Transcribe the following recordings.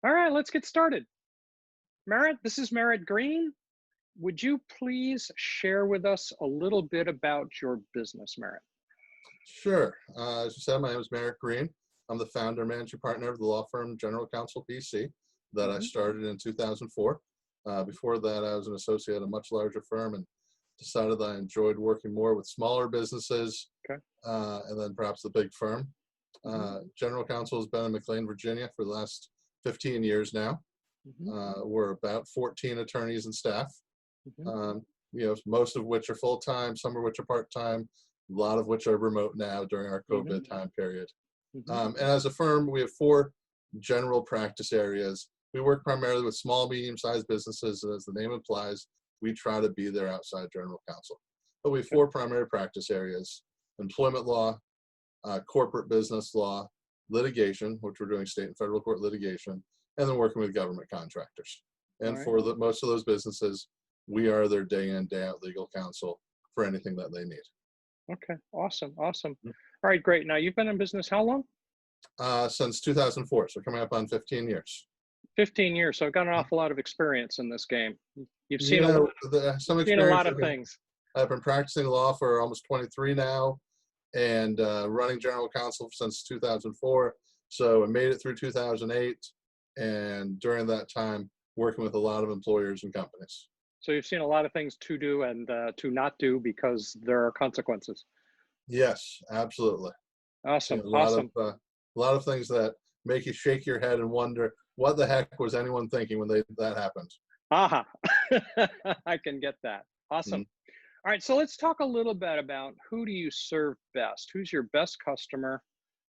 All right, let's get started. Merritt, this is Merritt Green. Would you please share with us a little bit about your business, Merritt? Sure. As you said, my name is Merritt Green. I'm the founder and managing partner of the law firm General Counsel PC that I Hmm. started in 2004. Before that, I was an associate at a much larger firm and decided that I enjoyed working more with smaller businesses Okay. and then perhaps the big firm. Hmm. General Counsel has been in McLean, Virginia for the last 15 years now. Hmm. We're about 14 attorneys and staff. Hmm. um, most of which are full-time, some of which are part-time, a lot of which are remote now during our Hmm. COVID time period. Hmm. And as a firm, we have four general practice areas. We work primarily with small, medium-sized businesses, and as the name implies, we try to be their outside general counsel. But we have Okay. four primary practice areas: employment law, corporate business law, litigation, which we're doing state and federal court litigation, and then working with government contractors. All And right. for most of those businesses, we are their day in, day out legal counsel for anything that they need. Okay. Awesome. Awesome. All right. Great. Now, you've been in business how long? Since 2004, so coming up on 15 years. 15 years. So I've got an awful lot of experience in this game. You've You seen a, know, some seen a experience. lot of things. I've been practicing law for almost 23 now, and running general counsel since 2004. So I made it through 2008, and during that time, working with a lot of employers and companies. So you've seen a lot of things to do and to not do because there are consequences. Yes, absolutely. Seen Awesome. Awesome. a lot of things that make you shake your head and wonder what the heck was anyone thinking when that happened. Aha. I can get that. Awesome. Mhm. All right, so let's talk a little bit about who do you serve best? Who's your best customer?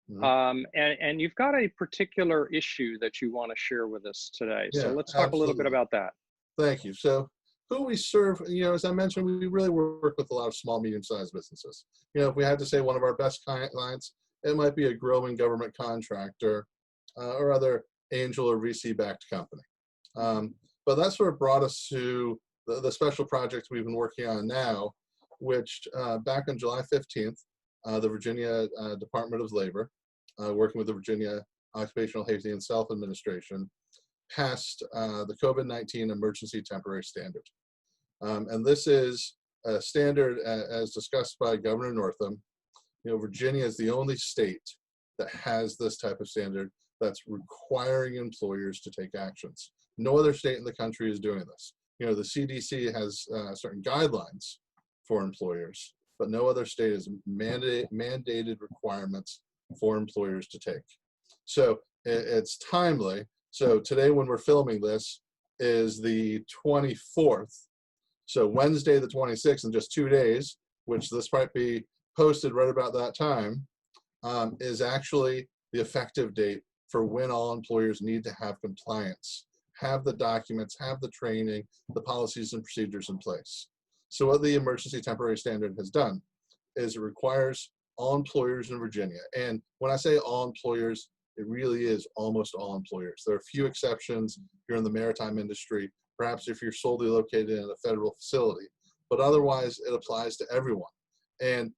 Mhm. And you've got a particular issue that you want to share with us today. So Yeah, let's talk a little bit absolutely. about that. Thank you. So, who we serve, as I mentioned, we really work with a lot of small, medium-sized businesses. If we had to say one of our best clients, it might be a growing government contractor or other angel or VC-backed company. Mhm. But that sort of brought us to the special project we've been working on now, which back on July 15th, the Virginia Department of Labor, working with the Virginia Occupational Safety and Health Administration, passed the COVID-19 Emergency Temporary Standard. And this is a standard, as discussed by Governor Northam. Virginia is the only state that has this type of standard that's requiring employers to take actions. No other state in the country is doing this. The CDC has certain guidelines for employers, but no other state has mandated requirements for employers to take. So it's timely. So today, when we're filming this, is the 24th. So Wednesday, the 26th, in just 2 days, which this might be posted right about that time, is actually the effective date for when all employers need to have compliance, have the documents, have the training, the policies and procedures in place. So what the Emergency Temporary Standard has done is it requires all employers in Virginia. And when I say all employers, it really is almost all employers. There are a few exceptions if you're in the maritime industry, perhaps if you're solely located in a federal facility, but otherwise it applies to everyone. And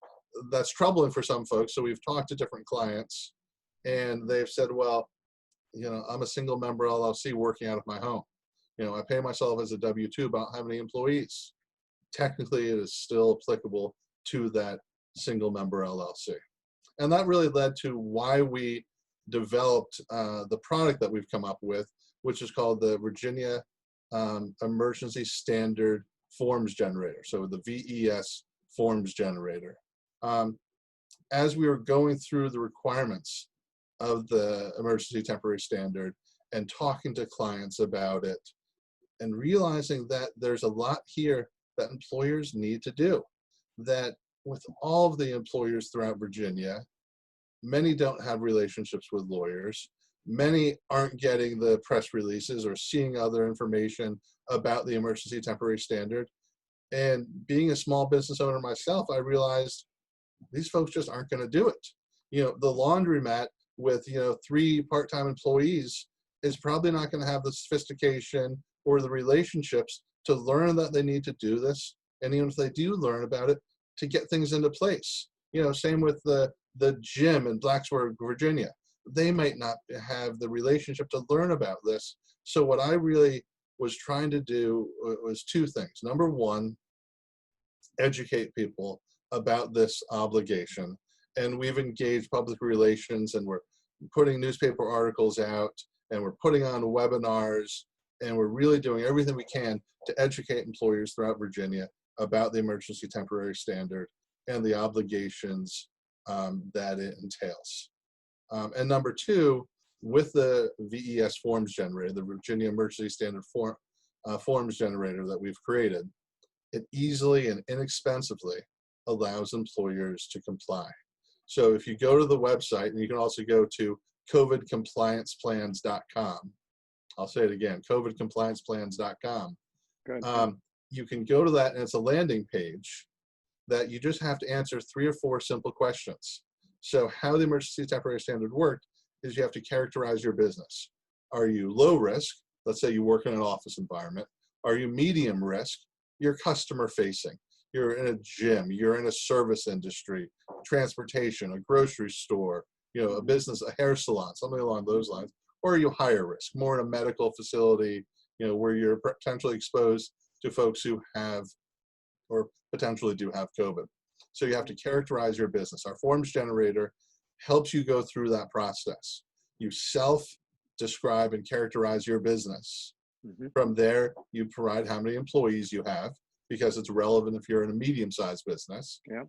that's troubling for some folks. So we've talked to different clients and they've said, well, I'm a single member LLC working out of my home. I pay myself as a W-2, but I don't have any employees. Technically, it is still applicable to that single member LLC. And that really led to why we developed the product that we've come up with, which is called the Virginia Emergency Standard Forms Generator. So the VES Forms Generator. As we were going through the requirements of the Emergency Temporary Standard and talking to clients about it and realizing that there's a lot here that employers need to do, that with all of the employers throughout Virginia, many don't have relationships with lawyers. Many aren't getting the press releases or seeing other information about the Emergency Temporary Standard. And being a small business owner myself, I realized these folks just aren't going to do it. The laundromat with, 3 part-time employees is probably not going to have the sophistication or the relationships to learn that they need to do this. And even if they do learn about it, to get things into place. Same with the gym in Blacksburg, Virginia. they might not have the relationship to learn about this. So what I really was trying to do was two things. Number one, educate people about this obligation. And we've engaged public relations, and we're putting newspaper articles out, and we're putting on webinars, and we're really doing everything we can to educate employers throughout Virginia about the emergency temporary standard and the obligations that it entails. And number two, with the VES forms generator, the Virginia Emergency Standard forms generator that we've created, it easily and inexpensively allows employers to comply. So if you go to the website, and you can also go to covidcomplianceplans.com. I'll say it again, covidcomplianceplans.com. Good. You can go to that, and it's a landing page that you just have to answer 3 or 4 simple questions. So how the emergency temporary standard worked is you have to characterize your business. Are you low risk? Let's say you work in an office environment. Are you medium risk? You're customer facing. You're in a gym, you're in a service industry, transportation, a grocery store, a business, a hair salon, something along those lines. Or are you higher risk, more in a medical facility, where you're potentially exposed to folks who have or potentially do have COVID. So you have to characterize your business. Our forms generator helps you go through that process. You self-describe and characterize your business. From there, you provide how many employees you have, because it's relevant if you're in a medium-sized business. Yeah.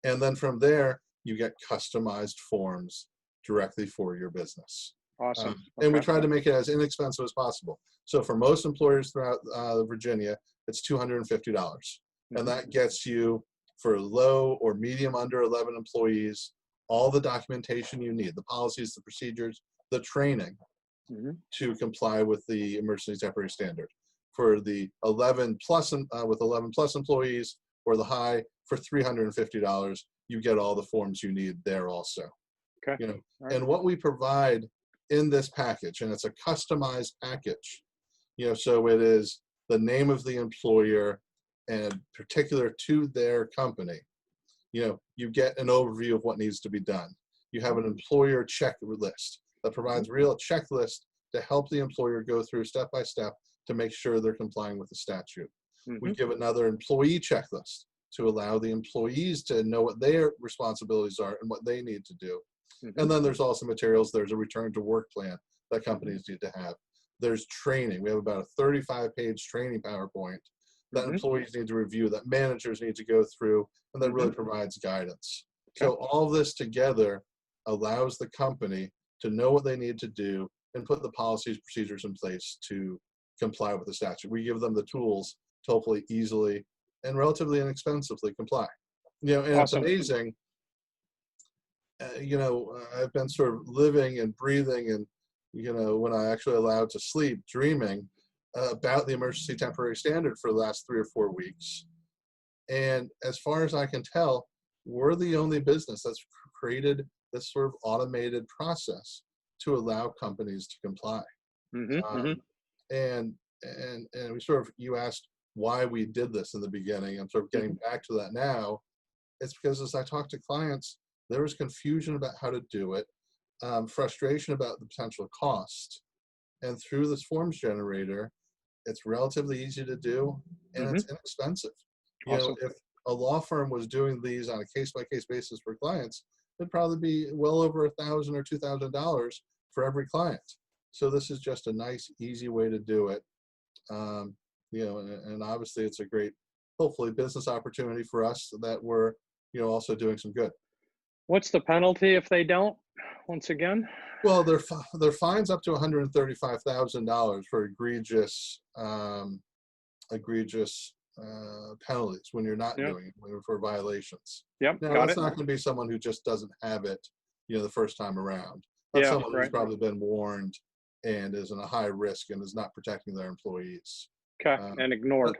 And then from there, you get customized forms directly for your business. Awesome. And we try to make it as inexpensive as possible. So for most employers throughout Virginia, it's $250. And that gets you, for low or medium under 11 employees, all the documentation you need, the policies, the procedures, the training to comply with the emergency temporary standard. For the 11 plus, with 11 plus employees, or the high, for $350, you get all the forms you need there also. Okay. Right. And what we provide in this package, and it's a customized package, so it is the name of the employer and particular to their company. You get an overview of what needs to be done. You have an employer checklist that provides real checklist to help the employer go through step by step to make sure they're complying with the statute. We give another employee checklist to allow the employees to know what their responsibilities are and what they need to do. And then there's also materials. There's a return to work plan that companies need to have. There's training. We have about a 35-page training PowerPoint that employees need to review, that managers need to go through, and that really provides guidance. So all this together allows the company to know what they need to do and put the policies, procedures in place to comply with the statute. We give them the tools to hopefully easily and relatively inexpensively comply. And Awesome. It's amazing. I've been sort of living and breathing, and when I actually allowed to sleep, dreaming about the emergency temporary standard for the last 3 or 4 weeks. And as far as I can tell, we're the only business that's created this sort of automated process to allow companies to comply. And we sort of, you asked why we did this in the beginning. I'm sort of getting back to that now. It's because as I talk to clients, there was confusion about how to do it, frustration about the potential cost. And through this forms generator, it's relatively easy to do, and it's inexpensive. Awesome. If a law firm was doing these on a case-by-case basis for clients, it'd probably be well over $1,000 or $2,000 for every client. So this is just a nice, easy way to do it. And obviously it's a great, hopefully, business opportunity for us that we're, also doing some good. What's the penalty if they don't, once again? Well, their fines up to $135,000 for egregious penalties when you're not doing it, for violations. Now, that's not going to be someone who just doesn't have it, the first time around. That's someone who's probably been warned and is in a high risk and is not protecting their employees. Okay, and ignored.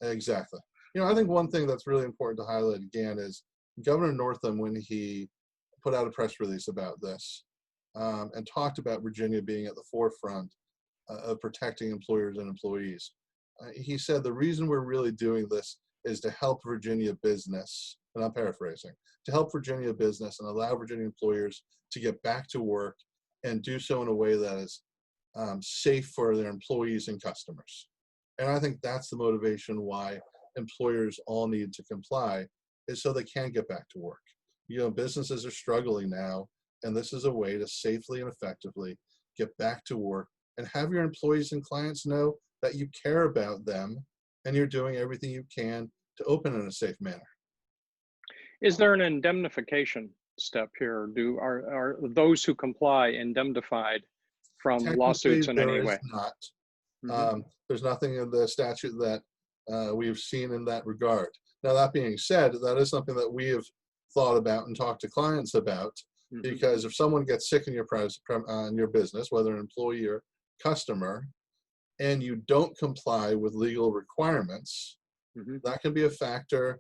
Exactly. I think one thing that's really important to highlight again is Governor Northam, when he put out a press release about this, and talked about Virginia being at the forefront of protecting employers and employees. He said the reason we're really doing this is to help Virginia business, and I'm paraphrasing, to help Virginia business and allow Virginia employers to get back to work and do so in a way that is safe for their employees and customers. And I think that's the motivation why employers all need to comply, is so they can get back to work. Businesses are struggling now, and this is a way to safely and effectively get back to work and have your employees and clients know that you care about them and you're doing everything you can to open in a safe manner. Is there an indemnification step here? Are those who comply indemnified from Technically, lawsuits in there any is way? not. Hmm. There's nothing in the statute that we've seen in that regard. Now, that being said, that is something that we have thought about and talked to clients about, Hmm. because if someone gets sick in your business, whether an employee or customer, and you don't comply with legal requirements, Hmm. that can be a factor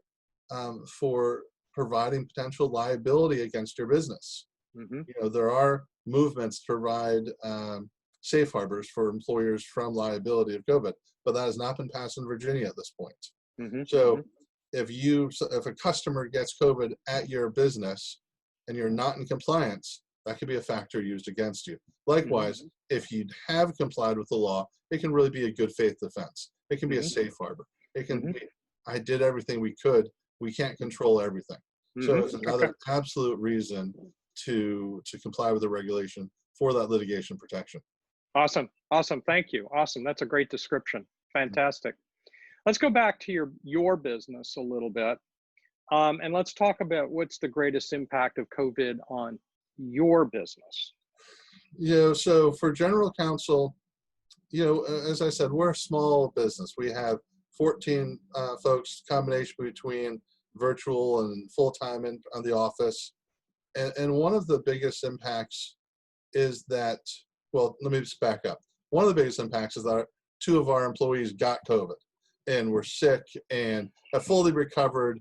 for providing potential liability against your business. Hmm. There are movements to provide safe harbors for employers from liability of COVID, but that has not been passed in Virginia at this point. Hmm. So if a customer gets COVID at your business and you're not in compliance, that could be a factor used against you. Hmm. Likewise, if you have complied with the law, it can really be a good faith defense. It can be a Hmm. safe harbor. It can Hmm. be, I did everything we could. We can't control everything. So Hmm. it's Okay. another absolute reason to comply with the regulation for that litigation protection. Awesome. Awesome. Thank you. Awesome. That's a great description. Fantastic. Let's go back to your business a little bit, and let's talk about what's the greatest impact of COVID on your business. So for general counsel, as I said, we're a small business. We have 14 folks, combination between virtual and full-time on the office. And one of the biggest impacts is that, well, let me just back up. One of the biggest impacts is that two of our employees got COVID and were sick and have fully recovered.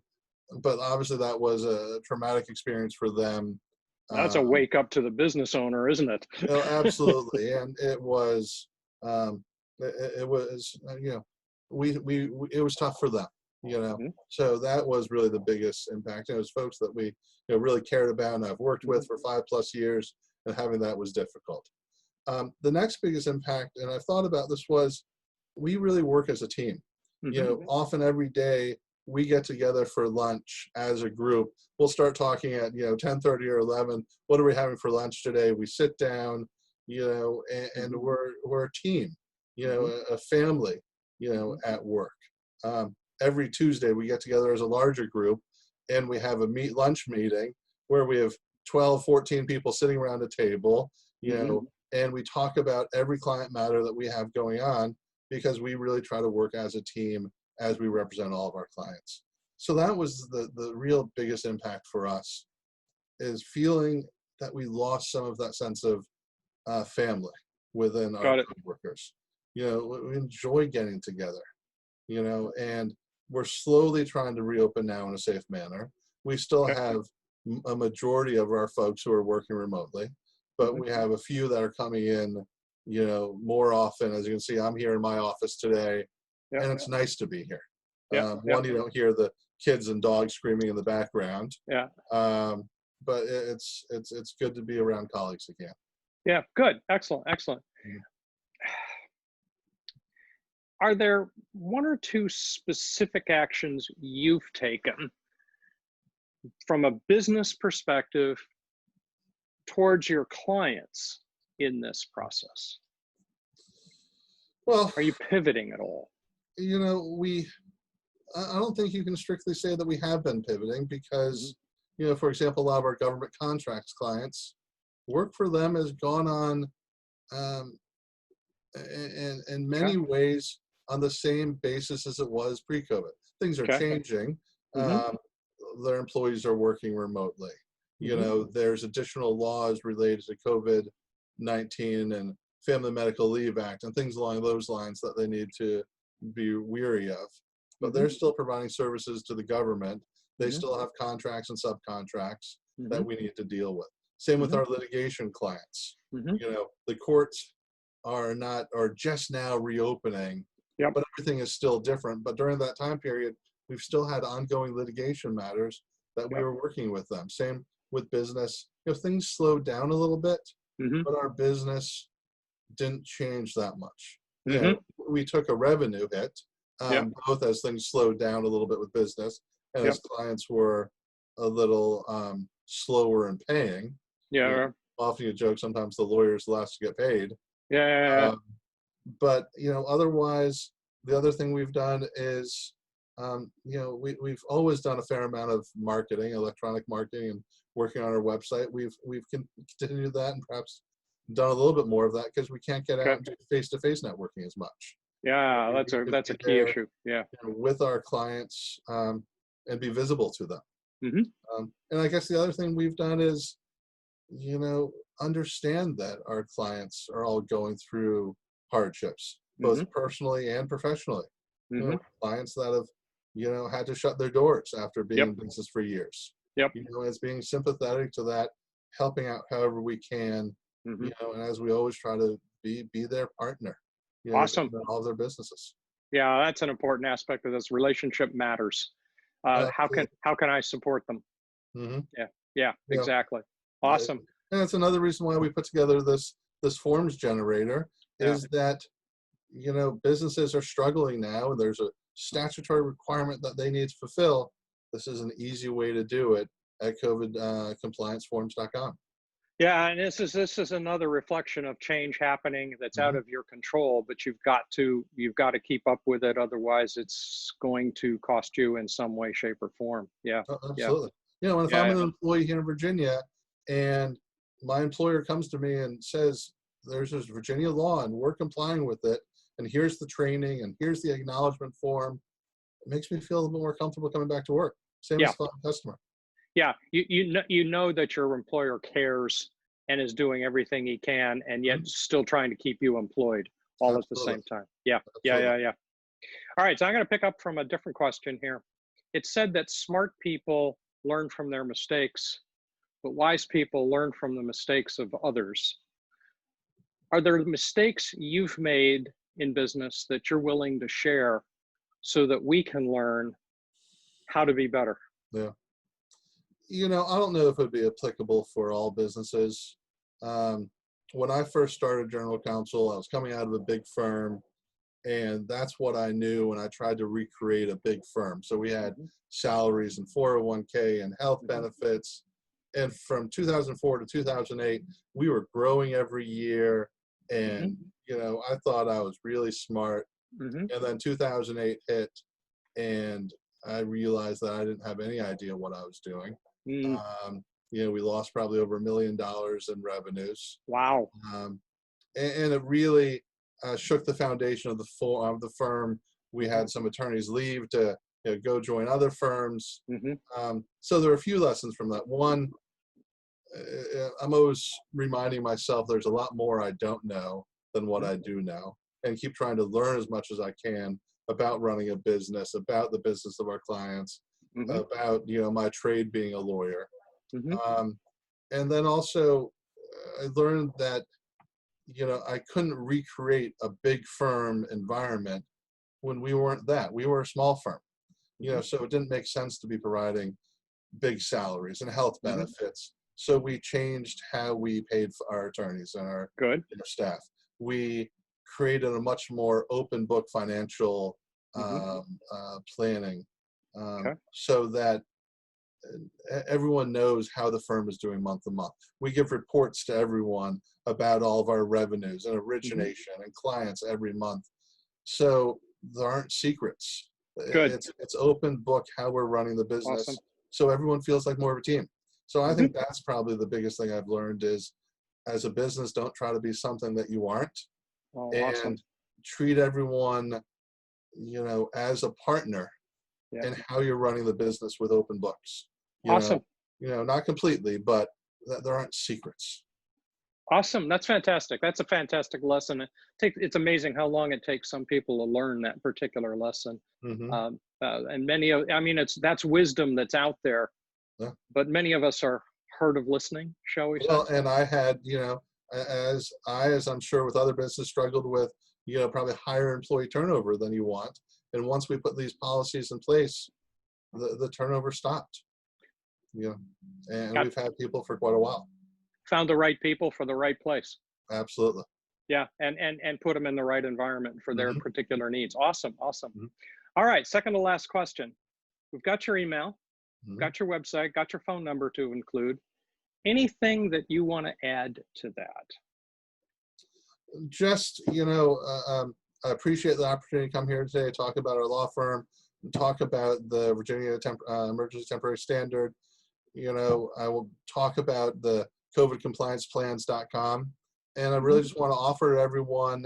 But obviously that was a traumatic experience for them. That's a wake up to the business owner, isn't it? Absolutely. And it was, um, it was, it was tough for them. Mhm. So that was really the biggest impact. It was folks that we, really cared about and I've worked with for 5+ years, and having that was difficult. The next biggest impact, and I've thought about this, was we really work as a team. Mhm. Often every day we get together for lunch as a group. We'll start talking at 10:30 or 11. What are we having for lunch today? We sit down, and Mhm. we're a team, Mhm. a family, Mhm. at work. Every Tuesday we get together as a larger group, and we have a lunch meeting where we have 12, 14 people sitting around a table, Mhm. and we talk about every client matter that we have going on, because we really try to work as a team as we represent all of our clients. So that was the real biggest impact for us, is feeling that we lost some of that sense of family within our Got it. coworkers. We enjoy getting together, and we're slowly trying to reopen now in a safe manner. We still Okay. have a majority of our folks who are working remotely, but Mhm. we have a few that are coming in, more often. As you can see, I'm here in my office today, Yeah. and it's nice to be here. Yeah. Yeah. One, you don't hear the kids and dogs screaming in the background, Yeah. um, but it's good to be around colleagues again. Yeah. Good. Excellent. Excellent. Mhm. Are there one or two specific actions you've taken from a business perspective towards your clients in this process? Well, Are you pivoting at all? we I don't think you can strictly say that we have been pivoting, Mhm. because, for example, a lot of our government contracts clients, work for them has gone on, um, in Okay. many ways, on the same basis as it was pre-COVID. Things are Okay. changing. Mhm. Um, their employees are working remotely. Mhm. There's additional laws related to COVID-19 and Family Medical Leave Act and things along those lines that they need to be weary of. But Mhm. they're still providing services to the government. They Mhm. still have contracts and subcontracts that Mhm. we need to deal with. Same with Mhm. our litigation clients. Mhm. The courts are just now reopening, Yep. but everything is still different. But during that time period, we've still had ongoing litigation matters that we Yep. were working with them. Same with business. Things slowed down a little bit, Mm-hmm. but our business didn't change that much. Mm-hmm. We took a revenue hit, Yep. both as things slowed down a little bit with business and Yep. as clients were a little slower in paying. You know, Yeah. often you joke sometimes the lawyer's the last to get paid. Yeah. Yeah. Yeah. Um, but otherwise, the other thing we've done is, we've always done a fair amount of marketing, electronic marketing, and working on our website. We've continued that and perhaps done a little bit more of that because we can't get out Okay. and do face-to-face networking as much. Yeah. We That's need a to that's be a key there, issue. Yeah. with our clients, and be visible to them. Mm-hmm. And I guess the other thing we've done is, understand that our clients are all going through hardships, both Mm-hmm. personally and professionally. Mm-hmm. Clients that have, had to shut their doors after being Yep. in business for years. Yep. As being sympathetic to that, helping out however we can, Mm-hmm. and as we always try to be their partner, Awesome. in all their businesses. Yeah, that's an important aspect of this. Relationship matters. How can I support them? Mm-hmm. Yeah. Yeah. Yeah. Exactly. Uh, Awesome. and that's another reason why we put together this forms generator, Yeah. is that businesses are struggling now and there's a statutory requirement that they need to fulfill. This is an easy way to do it at covidcomplianceforms.com. Yeah, and this is another reflection of change happening that's out Mm-hmm. of your control, but you've got to keep up with it. Otherwise, it's going to cost you in some way, shape, or form. Yeah. Oh, Yeah. absolutely. And if I'm Yeah. an employee here in Virginia and my employer comes to me and says, there's this Virginia law and we're complying with it, and here's the training and here's the acknowledgement form, it makes me feel a little bit more comfortable coming back to work. Same Yeah. as the customer. Yeah. You know that your employer cares and is doing everything he can, and yet Mhm. still trying to keep you employed all at the Absolutely. same time. Yeah. Yeah. Absolutely. Yeah. Yeah. All right. So I'm going to pick up from a different question here. It's said that smart people learn from their mistakes, but wise people learn from the mistakes of others. Are there mistakes you've made in business that you're willing to share so that we can learn how to be better? Yeah. I don't know if it would be applicable for all businesses. Um, when I first started general counsel, I was coming out of a big firm, and that's what I knew when I tried to recreate a big firm. So we had Mhm. salaries and 401k and health Mhm. benefits. And from 2004 to 2008, we were growing every year. And, Mhm. I thought I was really smart. Mhm. And then 2008 hit, and I realized that I didn't have any idea what I was doing. Mm. We lost probably over $1 million in revenues. Wow. Um, and it really shook the foundation of the firm. We Mhm. had some attorneys leave to go join other firms. Mhm. So there are a few lessons from that. One, I'm always reminding myself there's a lot more I don't know than what Mhm. I do know, and keep trying to learn as much as I can about running a business, about the business of our clients, Mhm. about my trade being a lawyer. Mhm. Um, and then also, I learned that I couldn't recreate a big firm environment when we weren't that. We were a small firm, Mhm. so it didn't make sense to be providing big salaries and health Mhm. benefits. So we changed how we paid for our attorneys and our Good. staff. We created a much more open book financial Mhm. planning, Okay. so that everyone knows how the firm is doing month to month. We give reports to everyone about all of our revenues and Mhm. origination and clients every month. So there aren't secrets. Good. It's open book how we're running the business, Awesome. so everyone feels like more of a team. So I Mhm. think that's probably the biggest thing I've learned is, as a business, don't try to be something that you aren't, Oh, awesome. and treat everyone, as a partner Yeah. in how you're running the business with open books. You know, Awesome. not completely, but there aren't secrets. Awesome. That's fantastic. That's a fantastic lesson. It's amazing how long it takes some people to learn that particular lesson. Hmm. And that's wisdom that's out there, Yeah. but many of us are hard of listening, shall we say? Well, and I had, as I'm sure with other businesses, struggled with, probably higher employee turnover than you want. And once we put these policies in place, the turnover stopped. You know, and Got we've had people for quite a while. Found the right people for the right place. Absolutely. Yeah, and put them in the right environment for their Hmm. particular needs. Awesome, awesome. Hmm. All right, second to last question. We've got your email, Hmm. got your website, got your phone number to include. Anything that you want to add to that? Just, I appreciate the opportunity to come here today, talk about our law firm, and talk about the Virginia Emergency Temporary Standard. I will talk about the COVIDcomplianceplans.com. And I really Mhm. just want to offer everyone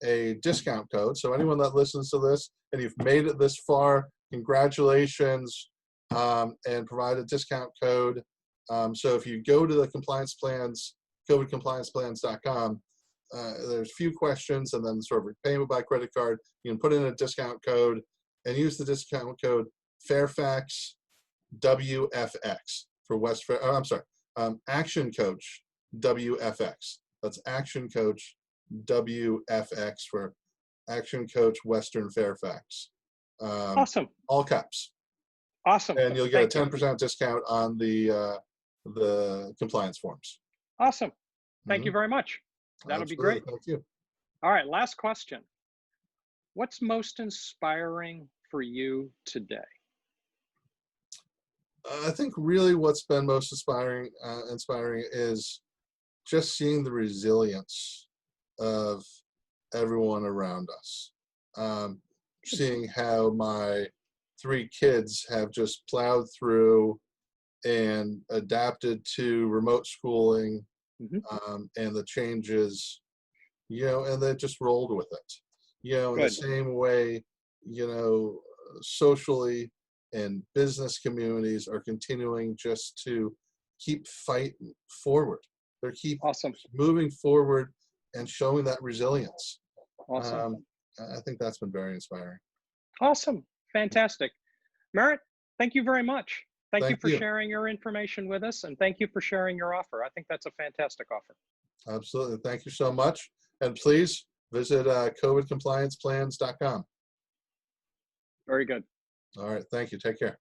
a discount code. So anyone that listens to this and you've made it this far, congratulations, and provide a discount code. So if you go to the compliance plans, COVIDcomplianceplans.com, there's a few questions and then sort of payment by credit card. You can put in a discount code and use the discount code Fairfax WFX for West Fair. Oh, I'm sorry, Action Coach WFX. That's Action Coach WFX for Action Coach Western Fairfax. Awesome, All caps, awesome. and you'll get a Thank you. 10% discount on the compliance forms. Awesome. Thank Hmm. you very much. That'll be Absolutely, great. thank you. All right, last question. What's most inspiring for you today? I think really what's been most inspiring is just seeing the resilience of everyone around us. Seeing how my 3 kids have just plowed through and adapted to remote schooling, Hmm. and the changes, and they just rolled with it. In the Good. same way, socially and business communities are continuing just to keep fighting forward. They keep Awesome. moving forward and showing that resilience. Awesome. Um, I think that's been very inspiring. Awesome. Fantastic. Merritt, thank you very much. Thank you Thank for you. sharing your information with us, and thank you for sharing your offer. I think that's a fantastic offer. Absolutely. Thank you so much. And please visit COVIDcomplianceplans.com. Very good. All right. Thank you. Take care.